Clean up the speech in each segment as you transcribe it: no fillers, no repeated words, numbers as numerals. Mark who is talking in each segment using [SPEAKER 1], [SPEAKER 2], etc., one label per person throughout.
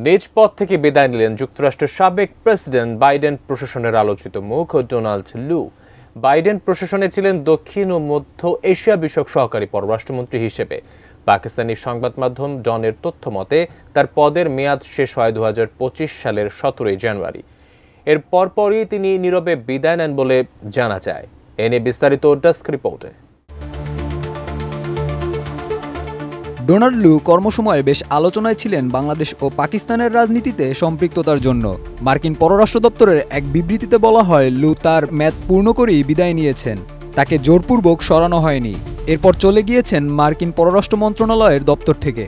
[SPEAKER 1] নিজ পদ থেকে বিদায় নিলেন যুক্তরাষ্ট্রের সাবেক প্রেসিডেন্ট বাইডেন প্রশাসনের আলোচিত মুখ ডোনাল্ড লু। বাইডেন প্রশাসনে ছিলেন দক্ষিণ ও মধ্য এশিয়া বিষয়ক সহকারী পররাষ্ট্রমন্ত্রী হিসেবে। পাকিস্তানি সংবাদ মাধ্যম ডনের তথ্য মতে তার পদের মেয়াদ শেষ হয় 2025 সালের 17 জানুয়ারি। এর পরপরই তিনি নীরবে বিদায় নেন বলে জানা যায়। এ নিয়ে বিস্তারিত ডেস্ক রিপোর্টে।
[SPEAKER 2] ডোনাল্ড লু কর্মসময়ে বেশ আলোচনায় ছিলেন বাংলাদেশ ও পাকিস্তানের রাজনীতিতে সম্পৃক্ততার জন্য। মার্কিন পররাষ্ট্র দপ্তরের এক বিবৃতিতে বলা হয়, লু তার মেয়াদ পূর্ণ করেই বিদায় নিয়েছেন, তাকে জোরপূর্বক সরানো হয়নি। এরপর চলে গিয়েছেন মার্কিন পররাষ্ট্র মন্ত্রণালয়ের দপ্তর থেকে।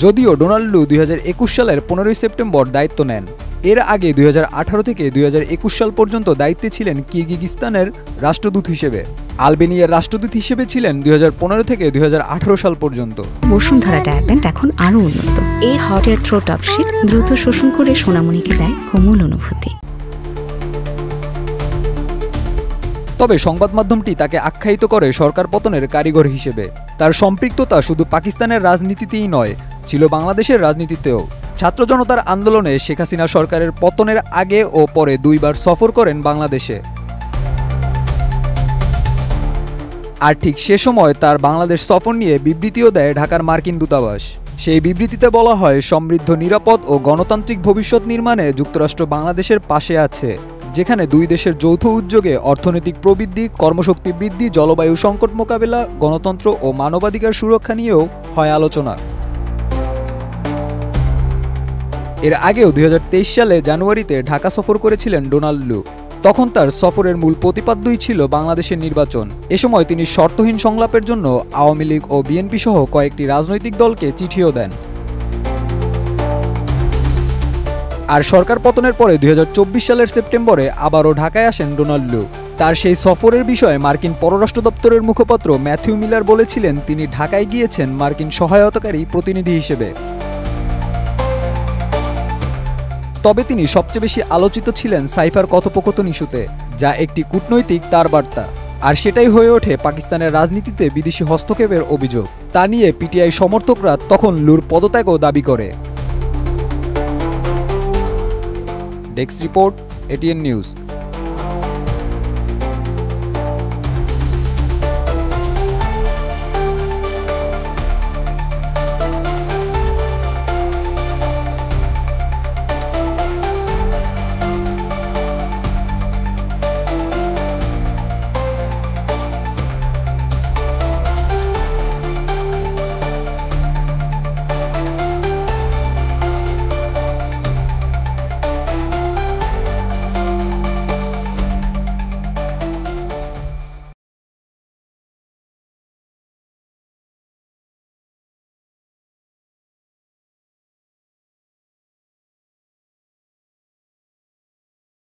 [SPEAKER 2] যদিও ডোনাল্ড লু 2021 সালের 15 সেপ্টেম্বর দায়িত্ব নেন। এর আগে 2018 থেকে 2021 সাল পর্যন্ত দায়িত্বে ছিলেন কিরগিজস্তানের রাষ্ট্রদূত হিসেবে। আলবেনিয়ার রাষ্ট্রদূত হিসেবে ছিলেন 2015 থেকে 2018 সাল পর্যন্ত।
[SPEAKER 3] বসুন্ধরা ডায়াপেন্ট এখন আরও উন্নত। এই hot air through top sheet দ্রুত শোষণ করে সোনামণিকে দেয় কোমল অনুভূতি।
[SPEAKER 2] তবে সংবাদ মাধ্যমটি তাকে আখ্যায়িত করে সরকার পতনের কারিগর হিসেবে। তার সম্পৃক্ততা শুধু পাকিস্তানের রাজনীতিতেই নয়, ছিল বাংলাদেশের রাজনীতিতেও। ছাত্র জনতার আন্দোলনে শেখ হাসিনা সরকারের পতনের আগে ও পরে 2 বার সফর করেন বাংলাদেশে। আর ঠিক সে সময় তার বাংলাদেশ সফর নিয়ে বিবৃতিও দেয় ঢাকার মার্কিন দূতাবাস। সেই বিবৃতিতে বলা হয়, সমৃদ্ধ, নিরাপদ ও গণতান্ত্রিক ভবিষ্যৎ নির্মাণে যুক্তরাষ্ট্র বাংলাদেশের পাশে আছে, যেখানে 2 দেশের যৌথ উদ্যোগে অর্থনৈতিক প্রবৃদ্ধি, কর্মশক্তি বৃদ্ধি, জলবায়ু সংকট মোকাবেলা, গণতন্ত্র ও মানবাধিকার সুরক্ষা নিয়েও হয় আলোচনা। এর আগেও 2023 সালে জানুয়ারিতে ঢাকা সফর করেছিলেন ডোনাল্ড লু। তখন তার সফরের মূল প্রতিপাদ্যই ছিল বাংলাদেশের নির্বাচন। এ সময় তিনি শর্তহীন সংলাপের জন্য আওয়ামী লীগ ও বিএনপি সহ কয়েকটি রাজনৈতিক দলকে চিঠিও দেন। আর সরকার পতনের পরে 2024 সালের সেপ্টেম্বরে আবারও ঢাকায় আসেন ডোনাল্ড লু। তার সেই সফরের বিষয়ে মার্কিন পররাষ্ট্র দপ্তরের মুখপাত্র ম্যাথিউ মিলার বলেছিলেন, তিনি ঢাকায় গিয়েছেন মার্কিন সহায়তাকারী প্রতিনিধি হিসেবে। তবে তিনি সবচেয়ে বেশি আলোচিত ছিলেন সাইফার কথোপকথন ইস্যুতে, যা একটি কূটনৈতিক তারবার্তা। আর সেটাই হয়ে ওঠে পাকিস্তানের রাজনীতিতে বিদেশি হস্তক্ষেপের অভিযোগ। তা নিয়ে পিটিআই সমর্থকরা তখন লুর পদত্যাগও দাবি করে। Desk report, ATN news.